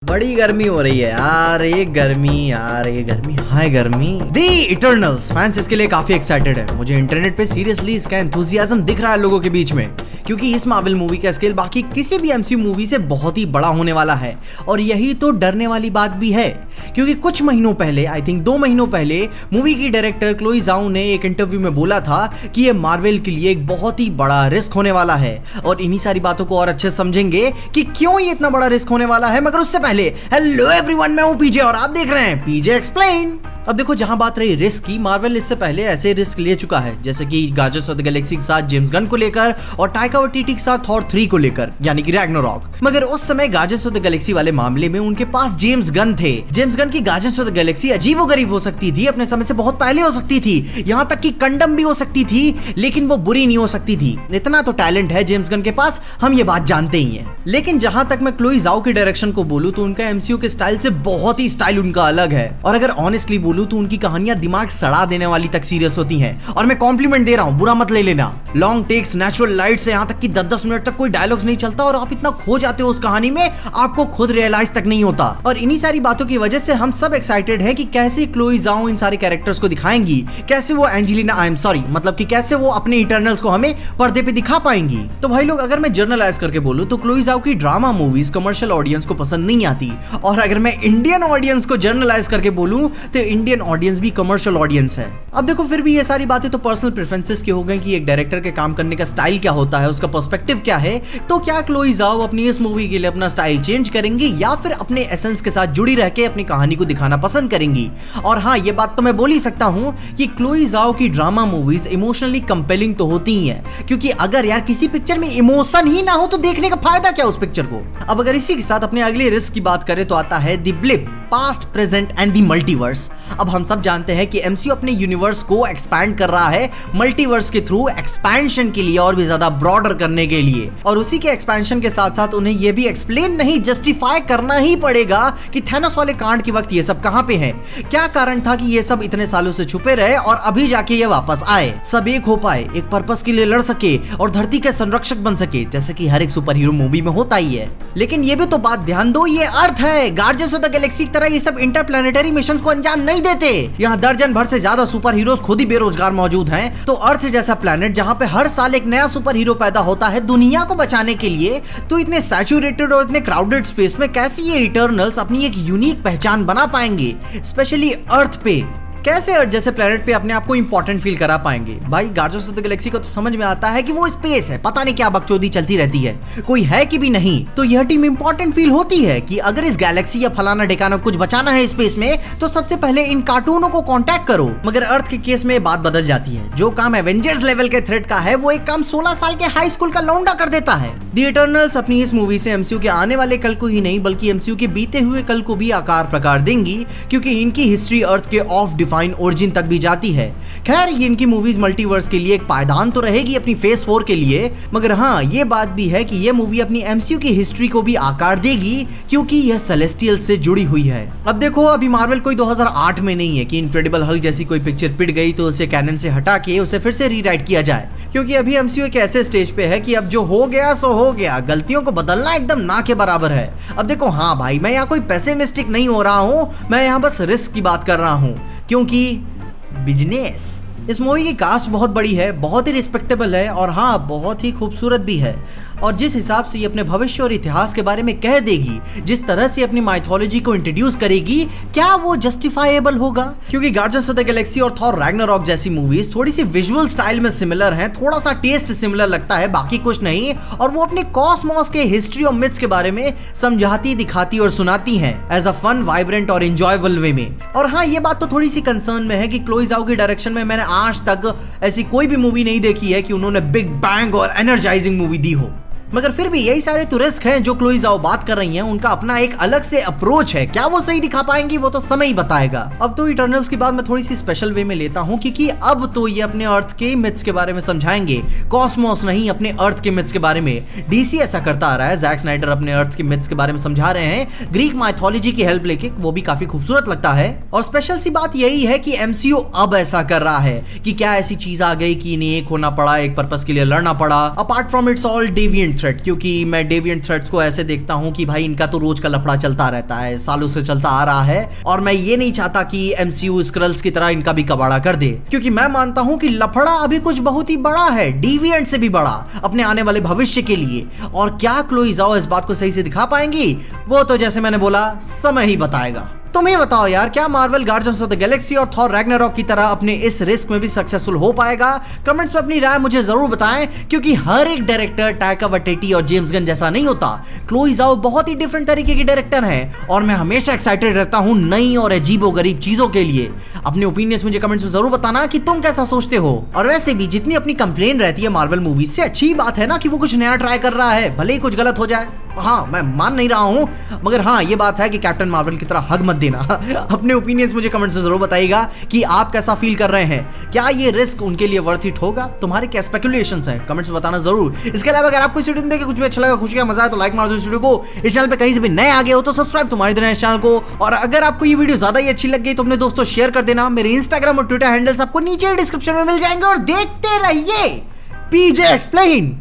बड़ी गर्मी हो रही है यार, ये गर्मी हाय गर्मी। दी इटर्नल्स फैंस इसके लिए काफी एक्साइटेड है। मुझे इंटरनेट पे सीरियसली इसका एंथुसियाज्म दिख रहा है लोगों के बीच में, क्योंकि इस मार्वल मूवी का स्केल बाकी किसी भी एमसीयू मूवी से बहुत ही बड़ा होने वाला है। और यही तो डरने वाली बात भी है, क्योंकि कुछ महीनों पहले, आई थिंक 2 महीनों पहले, मूवी की डायरेक्टर क्लोई ज़ाओ ने एक इंटरव्यू में बोला था कि ये मार्वल के लिए एक बहुत ही बड़ा रिस्क होने वाला है। और इन्हीं सारी बातों को और अच्छे समझेंगे कि क्यों ये इतना बड़ा रिस्क होने वाला है। मगर उससे पहले हेलो एवरीवन, मैं हूं पीजे और आप देख रहे हैं पीजे एक्सप्लेन। अब देखो, जहां बात रही रिस्क की, मार्वल इससे पहले ऐसे रिस्क ले चुका है, जैसे कि गार्डियंस ऑफ द गैलेक्सी के साथ जेम्स गन को लेकर और टाइका वाइटिटी के साथ थॉर 3 को लेकर, यानी कि रैग्नारॉक। मगर उस समय गार्डियंस ऑफ द गैलेक्सी वाले मामले में उनके पास जेम्स गन थे। जेम्स गन की गार्डियंस ऑफ द गैलेक्सी अजीबोगरीब हो सकती थी, अपने समय से बहुत पहले हो सकती थी, यहां तक कि कंडम भी हो सकती थी, लेकिन वो बुरी नहीं हो सकती थी। इतना तो टैलेंट है जेम्स गन के पास, हम ये बात जानते ही हैं। लेकिन जहां तक मैं क्लोई ज़ाओ की डायरेक्शन को बोलूं तो उनका एमसीयू के स्टाइल से बहुत ही स्टाइल उनका अलग है। और अगर ऑनेस्टली बोलूं तो उनकी कहानियां दिमाग सड़ा देने वाली तक सीरियस होती हैं। और मैं कॉम्प्लीमेंट दे रहा हूं, बुरा मत ले लेना। लॉन्ग टेक्स, नेचुरल लाइट से यहां तक कि 10-10 मिनट तक कोई डायलॉग्स नहीं चलता और आप इतना खो जाते हो उस कहानी में, आपको खुद रियलाइज तक नहीं होता। और इन्हीं सारी बातों की वजह से हम सब एक्साइटेड हैं कि कैसे क्लोई ज़ाओ इन सारे कैरेक्टर्स को दिखाएंगी, कैसे वो मतलब कि कैसे वो अपने इटर्नल्स को हमें पर्दे पे दिखा पाएंगी। तो भाई लोग, अगर मैं जर्नलाइज करके बोलूं तो क्लोई ज़ाओ की ड्रामा मूवीज कमर्शियल ऑडियंस को पसंद नहीं आती। और अगर मैं इंडियन ऑडियंस को जर्नलाइज करके बोलूं तो इंडियन ऑडियंस भी कमर्शियल ऑडियंस है। अब देखो, फिर भी ये सारी बातें तो पर्सनल प्रेफरेंसेस की हो गई कि एक डायरेक्टर के काम करने का स्टाइल क्या होता है, उसका पर्सपेक्टिव क्या है। तो क्या क्लोई ज़ाओ अपनी इस मूवी के लिए अपना स्टाइल चेंज करेंगी या फिर अपने एसेंस के साथ जुड़ी रह के अपनी कहानी को दिखाना पसंद करेंगी? और हाँ, ये बात तो मैं बोल ही सकता हूं कि क्लोई ज़ाओ की ड्रामा मूवीज इमोशनली कंपेलिंग तो होती ही है, क्योंकि अगर यार किसी पिक्चर में इमोशन ही ना हो तो देखने का फायदा क्या उस पिक्चर को। अब अगर इसी के साथ अपने अगले रिस्क की बात करें तो आता है the blip, past, present and the multiverse. अब हम सब जानते हैं कि एमसीयू अपने यूनिवर्स को एक्सपैंड कर रहा है मल्टीवर्स के थ्रू, एक्सपेंशन के लिए और भी ज्यादा ब्रॉडर करने के लिए। और उसी के एक्सपेंशन के साथ साथ उन्हें यह भी एक्सप्लेन नहीं, जस्टिफाई करना ही पड़ेगा कि थैनोस वाले कांड के वक्त ये सब कहां पे है, क्या कारण था कि ये सब इतने सालों से छुपे रहे और अभी जाके ये वापस आए, सब एक हो पाए, एक पर्पस के लिए लड़ सके और धरती के संरक्षक बन सके, जैसे कि हर एक सुपर हीरो मूवी में होता ही है। लेकिन ये भी तो बात ध्यान दो, ये अर्थ है। गार्डियंस ऑफ द गैलेक्सी की तरह ये सब इंटरप्लैनेटरी मिशंस को अंजाम नहीं देते। यहाँ दर्जन भर से ज्यादा सुपर हीरोज खुद ही बेरोजगार मौजूद हैं। तो अर्थ जैसा प्लैनेट जहाँ पे हर साल एक नया सुपर हीरो पैदा होता है दुनिया को बचाने के लिए, तो इतने सैचुरेटेड और इतने क्राउडेड स्पेस में कैसे ये इटर्नल्स अपनी एक यूनिक पहचान बना पाएंगे, स्पेशली अर्थ पे? कैसे अर्थ जैसे प्लेनेट पे अपने आप को इंपॉर्टेंट फील करा पाएंगे? भाई, गार्डियंस ऑफ द गैलेक्सी को तो समझ में आता है कि वो स्पेस है, पता नहीं क्या बकचोदी चलती रहती है, कोई है कि भी नहीं। तो यह टीम इंपॉर्टेंट फील होती है कि अगर इस गैलेक्सी या फलाना ठिकाना कुछ बचाना है स्पेस में, तो सबसे पहले इन कार्टूनों को कांटेक्ट करो। मगर अर्थ के केस में बात बदल जाती है। जो काम एवेंजर्स लेवल के थ्रेट का है, वो एक काम 16 साल के हाई स्कूल का लौंडा कर देता है। द इटर्नल्स अपनी इस मूवी से एमसीयू के आने वाले कल को ही नहीं, बल्कि एमसीयू के बीते हुए कल को भी आकार प्रकार देंगी, क्योंकि इनकी हिस्ट्री अर्थ के ऑफ डिफाइन ओरिजिन तक भी जाती है। खैर, ये इनकी मूवीज मल्टीवर्स के लिए एक पायदान तो रहेगी अपनी फेज 4 के लिए, मगर हाँ, ये बात भी है कि ये मूवी अपनी एमसीयू की हिस्ट्री को भी आकार देगी, क्योंकि यह सेलेस्टियल से जुड़ी हुई है। अब देखो, अभी मार्वल कोई 2008 में नहीं है कि इनक्रेडिबल हल्क जैसी कोई पिक्चर पिट गई तो उसे कैनन से हटा के उसे फिर से रीराइट किया जाए, क्योंकि अभी एमसीयू एक ऐसे स्टेज पे है कि अब जो हो गया सो हो गया, गलतियों को बदलना एकदम ना के बराबर है। अब देखो, हाँ भाई, मैं यहाँ कोई पेसिमिस्टिक नहीं हो रहा हूँ, मैं यहाँ बस रिस्क की बात कर रहा हूँ, क्योंकि बिजनेस। इस मूवी की कास्ट बहुत बड़ी है, बहुत ही रिस्पेक्टेबल है और हाँ, बहुत ही खूबसूरत भी है। और जिस हिसाब से ये अपने भविष्य और इतिहास के बारे में कह देगी, जिस तरह से अपनी माइथोलॉजी को इंट्रोड्यूस करेगी, क्या वो जस्टिफाइबल होगा? क्योंकि गार्डियंस ऑफ द गैलेक्सी और थॉर रैग्नारॉक जैसी मूवीज थोड़ी सी विजुअल स्टाइल में सिमिलर हैं, थोड़ा सा टेस्ट सिमिलर लगता है, बाकी कुछ नहीं। और वो अपने कॉस्मोस के हिस्ट्री और मिथ्स के बारे में समझाती, दिखाती और सुनाती हैं एज अ फन, वाइब्रेंट और एंजॉयबल वे में। और हाँ, ये बात तो थोड़ी सी कंसर्न में है कि क्लोई ज़ाओ की डायरेक्शन में मैंने आज तक ऐसी कोई भी मूवी नहीं देखी है कि उन्होंने बिग बैंग और एनर्जाइजिंग मूवी दी हो। मगर फिर भी यही सारे तो रिस्क हैं जो क्लोई ज़ाओ बात कर रही हैं, उनका अपना एक अलग से अप्रोच है। क्या वो सही दिखा पाएंगी वो तो समय ही बताएगा। अब तो इटर्नल्स की बात मैं थोड़ी सी स्पेशल वे में लेता हूं, क्योंकि अब तो ये अपने अर्थ के मिथ्स के बारे में समझाएंगे, कॉस्मोस नहीं, अपने अर्थ के मिथ्स के बारे में। डीसी ऐसा करता आ रहा है, जैक स्नाइडर अपने अर्थ के मिथ्स के बारे में समझा रहे हैं, ग्रीक माइथोलॉजी की हेल्प लेके, वो भी काफी खूबसूरत लगता है। और स्पेशल सी बात यही है कि एमसीयू अब ऐसा कर रहा है कि क्या ऐसी चीज आ गई कि इन्हें एक होना पड़ा, एक पर्पस के लिए लड़ना पड़ा। Apart from its all deviant threat, क्योंकि मैं डेविएंट थ्रेड्स को ऐसे देखता हूं कि भाई इनका तो रोज का लफड़ा चलता रहता है, सालों से चलता आ रहा है, और मैं ये नहीं चाहता कि एमसीयू स्क्रल्स की तरह इनका भी कबाड़ा कर दे, क्योंकि मैं मानता हूं कि लफड़ा अभी कुछ बहुत ही बड़ा है, डेविएंट से भी बड़ा, अपने आने वाले भविष्य के लिए। और क्या क्लोई ज़ाओ इस बात को सही से दिखा पाएंगी, वो तो जैसे मैंने बोला समय ही बताएगा। तुम ये बताओ यार, क्या Marvel guardians of the Galaxy और थॉर रैग्नारॉक की तरह अपने इस रिस्क में भी सक्सेसफुल हो पाएगा? कमेंट्स में अपनी राय मुझे जरूर बताएं, क्योंकि हर एक डायरेक्टर टाइका वाइटिटी और जेम्स गन जैसा नहीं होता। क्लोई ज़ाओ बहुत ही डिफरेंट तरीके की डायरेक्टर हैं और मैं हमेशा एक्साइटेड रहता हूं नई और अजीबोगरीब चीजों के लिए। अपने ओपिनियंस मुझे कमेंट्स में जरूर बताना कि तुम कैसा सोचते हो। और वैसे भी जितनी अपनी कंप्लेन रहती है मार्वल मूवीज से, अच्छी बात है ना कि वो कुछ नया ट्राई कर रहा है, भले ही कुछ गलत हो जाए। हाँ, मैं मान नहीं रहा हूं, मगर हाँ ये बात है कि कैप्टन मार्वल की तरह हग मत देना। अपने ओपिनियंस मुझे कमेंट से जरूर बताइएगा कि आप कैसा फील कर रहे हैं, क्या ये रिस्क उनके लिए वर्थ इट होगा? तुम्हारे क्या स्पेकुलेशंस हैं, कमेंट्स में बताना जरूर। इसके अलावा अगर आपको इस वीडियो में देख के कुछ भी अच्छा लगा, खुशी का मजा है, तो लाइक मार दो इस वीडियो को। इस चैनल पे कहीं से भी नए आ गए हो तो सब्सक्राइब तुम्हारी तरह इस चैनल को। और अगर आपको ये वीडियो ज्यादा ही अच्छी लग गई तो अपने दोस्तों शेयर कर देना। मेरे इंस्टाग्राम और ट्विटर हैंडल्स आपको नीचे डिस्क्रिप्शन में मिल जाएंगे। और देखते रहिए पीजे एक्सप्लेन।